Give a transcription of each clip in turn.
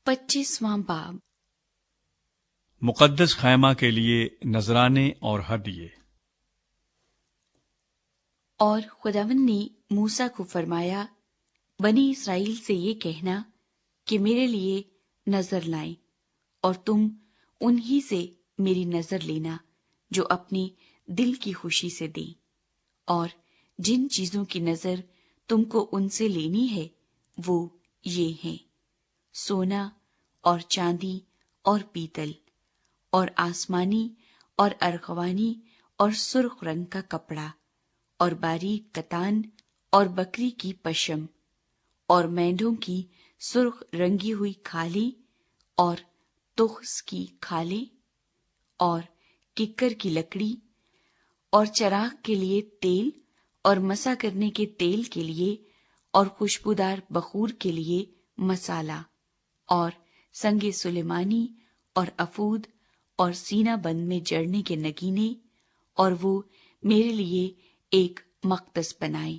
25वां बाब। मुकद्दस खैमा के लिए नजराने और हदिये। और खुदावंद ने मूसा को फरमाया, बनी इसराइल से ये कहना कि मेरे लिए नजर लाएं, और तुम उन्हीं से मेरी नजर लेना जो अपने दिल की खुशी से दें। और जिन चीजों की नजर तुमको उनसे लेनी है वो ये हैं: सोना और चांदी और पीतल और आसमानी और अर्गवानी और सुर्ख रंग का कपड़ा और बारीक कतान और बकरी की पशम और मेंढों की सुर्ख रंगी हुई खाली और तुखस की खालें और किक्कर की लकड़ी और चराग के लिए तेल और मसा करने के तेल के लिए और खुशबूदार बखूर के लिए मसाला और संगे सुलेमानी और अफूद और सीना बंद में जड़ने के नगीने। और वो मेरे लिए एक मकदस बनाए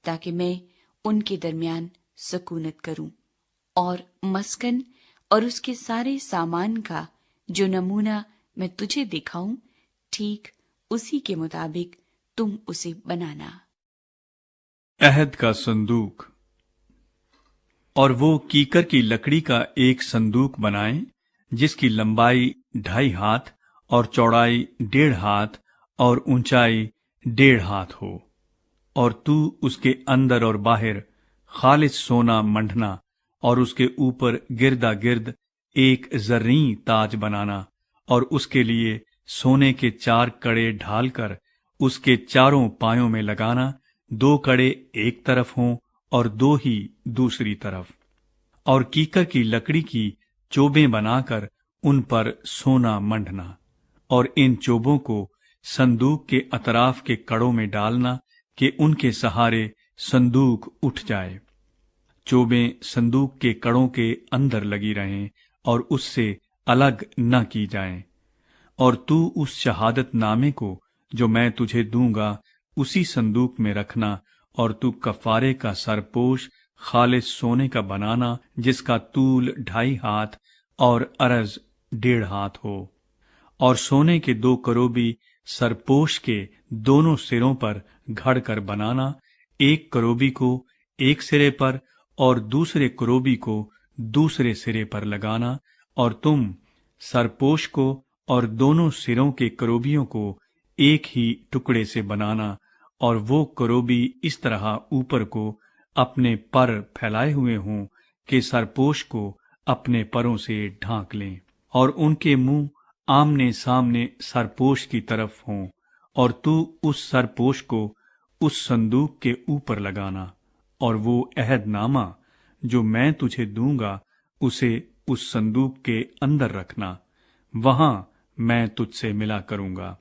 ताकि मैं उनके दरमियान सकूनत करूं। और मस्कन और उसके सारे सामान का जो नमूना मैं तुझे दिखाऊं, ठीक उसी के मुताबिक तुम उसे बनाना। अहद का संदूक। और वो कीकर की लकड़ी का एक संदूक बनाए, जिसकी लंबाई 2.5 हाथ और चौड़ाई 1.5 हाथ और ऊंचाई 1.5 हाथ हो। और तू उसके अंदर और बाहर खालिस सोना मंडना और उसके ऊपर गिरदा गिर्द एक जर्री ताज बनाना और उसके लिए सोने के 4 कड़े ढालकर उसके चारों पायों में लगाना, 2 कड़े एक तरफ हों और 2 ही दूसरी तरफ। और कीकर की लकड़ी की चोबें बनाकर उन पर सोना मंडना और इन चोबों को संदूक के अतराफ के कड़ों में डालना कि उनके सहारे संदूक उठ जाए। चोबें संदूक के कड़ों के अंदर लगी रहें और उससे अलग न की जाएं। और तू उस शहादत नामे को जो मैं तुझे दूंगा उसी संदूक में रखना, और तू कफारे का सरपोश खालिस सोने का बनाना, जिसका तूल 2.5 हाथ और अरज 1.5 हाथ हो। और सोने के 2 करोबी सरपोश के दोनों सिरों पर घड़ कर बनाना, एक करोबी को एक सिरे पर और दूसरे करोबी को दूसरे सिरे पर लगाना। और तुम सरपोश को और दोनों सिरों के करोबियों को एक ही टुकड़े से बनाना, और वो करोबी इस तरह ऊपर को अपने पर फैलाए हुए हों कि सरपोश को अपने परों से ढांक लें, और उनके मुंह आमने सामने सरपोश की तरफ हों। और तू उस सरपोश को उस संदूक के ऊपर लगाना, और वो अहदनामा जो मैं तुझे दूंगा उसे उस संदूक के अंदर रखना, वहां मैं तुझसे मिला करूंगा।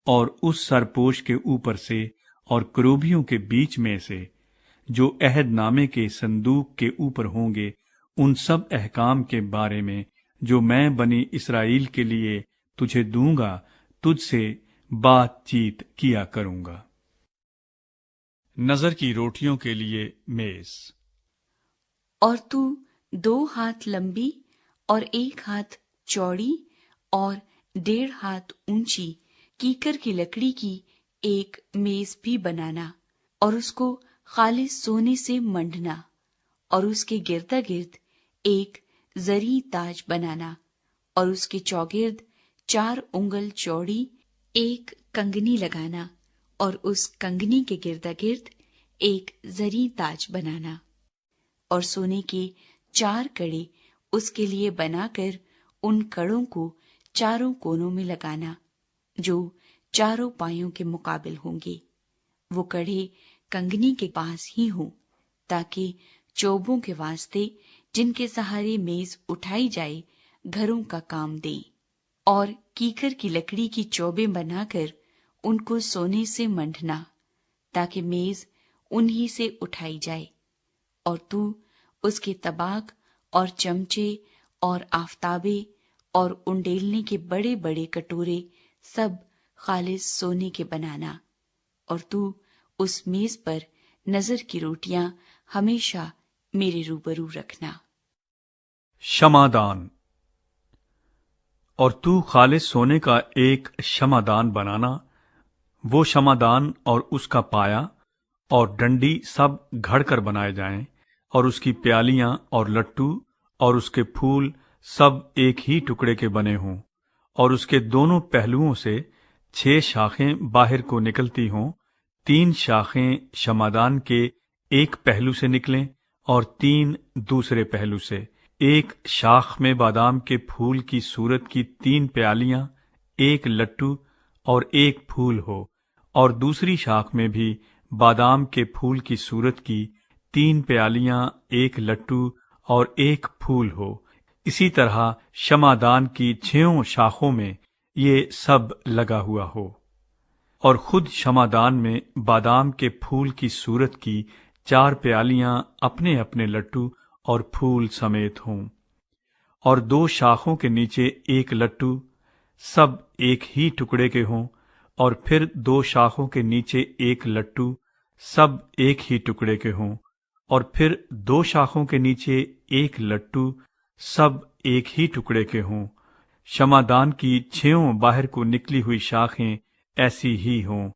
और उस सरपोश के ऊपर से और करूबियों के बीच में से जो अहदनामे के संदूक के ऊपर होंगे, उन सब अहकाम के बारे में जो मैं बनी इसराइल के लिए तुझे दूंगा, तुझसे बातचीत किया करूंगा। नजर की रोटियों के लिए मेज। और तू 2 हाथ लंबी और 1 हाथ चौड़ी और 1.5 हाथ ऊंची कीकर की लकड़ी की एक मेज भी बनाना, और उसको खालिस सोने से मंडना, और उसके गिरदा गिर्द एक जरी ताज बनाना, और उसके चौगिर्द 4 उंगल चौड़ी एक कंगनी लगाना, और उस कंगनी के गिरदा गिर्द एक जरी ताज बनाना। और सोने के 4 कड़े उसके लिए बनाकर उन कड़ों को चारों कोनों में लगाना, जो चारों पायों के मुकाबिल होंगे। वो कड़े कंगनी के पास ही हों, ताकि चोबों के वास्ते जिनके सहारे मेज उठाई जाए घरों का काम दें। और कीकर की लकड़ी की चोबें बनाकर उनको सोने से मंडना, ताकि मेज उन्हीं से उठाई जाए। और तू उसके तबाक और चमचे और आफताबे और उंडेलने के बड़े बड़े कटोरे सब खालिस सोने के बनाना। और तू उस मेज पर नजर की रोटियां हमेशा मेरे रूबरू रखना। شمعدان، اور تو خالص سونے کا ایک شمعدان بنانا، وہ شمعدان اور اس کا پایا اور ڈنڈی سب گھڑ کر بنائے جائیں، اور اس کی پیالیاں اور لٹو اور اس کے پھول سب ایک ہی ٹکڑے کے بنے ہوں، اور اس کے دونوں پہلوؤں سے 6 شاخیں باہر کو نکلتی ہوں، 3 شاخیں شمعدان کے ایک پہلو سے نکلیں اور 3 دوسرے پہلو سے، ایک شاخ میں بادام کے پھول کی صورت کی 3 پیالیاں، ایک لٹو اور ایک پھول ہو، اور دوسری شاخ میں بھی بادام کے پھول کی صورت کی 3 پیالیاں، ایک لٹو اور ایک پھول ہو۔ اسی طرح شمعدان کی 6 شاخوں میں یہ سب لگا ہوا ہو، اور خود شمعدان میں بادام کے پھول کی صورت کی 4 پیالیاں اپنے اپنے لٹو اور پھول سمیت ہوں، اور 2 شاخوں کے نیچے ایک لٹو سب ایک ہی ٹکڑے کے ہوں، اور پھر 2 شاخوں کے نیچے ایک لٹو سب ایک ہی ٹکڑے کے ہوں، اور پھر 2 شاخوں کے نیچے ایک لٹو سب ایک ہی ٹکڑے کے ہوں۔ شمعدان کی 6 باہر کو نکلی ہوئی شاخیں ایسی ہی ہوں،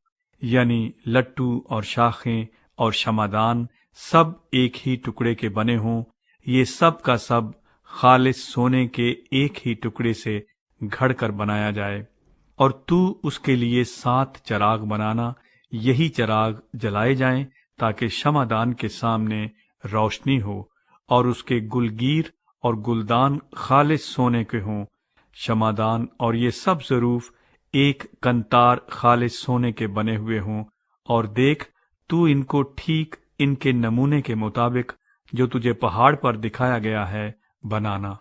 یعنی لٹو اور شاخیں اور شمعدان سب ایک ہی ٹکڑے کے بنے ہوں، یہ سب کا سب خالص سونے کے ایک ہی ٹکڑے سے گھڑ کر بنایا جائے۔ اور تو اس کے لیے 7 چراغ بنانا، یہی چراغ جلائے جائیں تاکہ شمعدان کے سامنے روشنی ہو، اور اس کے گلگیر اور گلدان خالص سونے کے ہوں۔ شمعدان اور یہ سب ظروف ایک کنتار خالص سونے کے بنے ہوئے ہوں، اور دیکھ تو ان کو ٹھیک ان کے نمونے کے مطابق جو تجھے پہاڑ پر دکھایا گیا ہے بنانا۔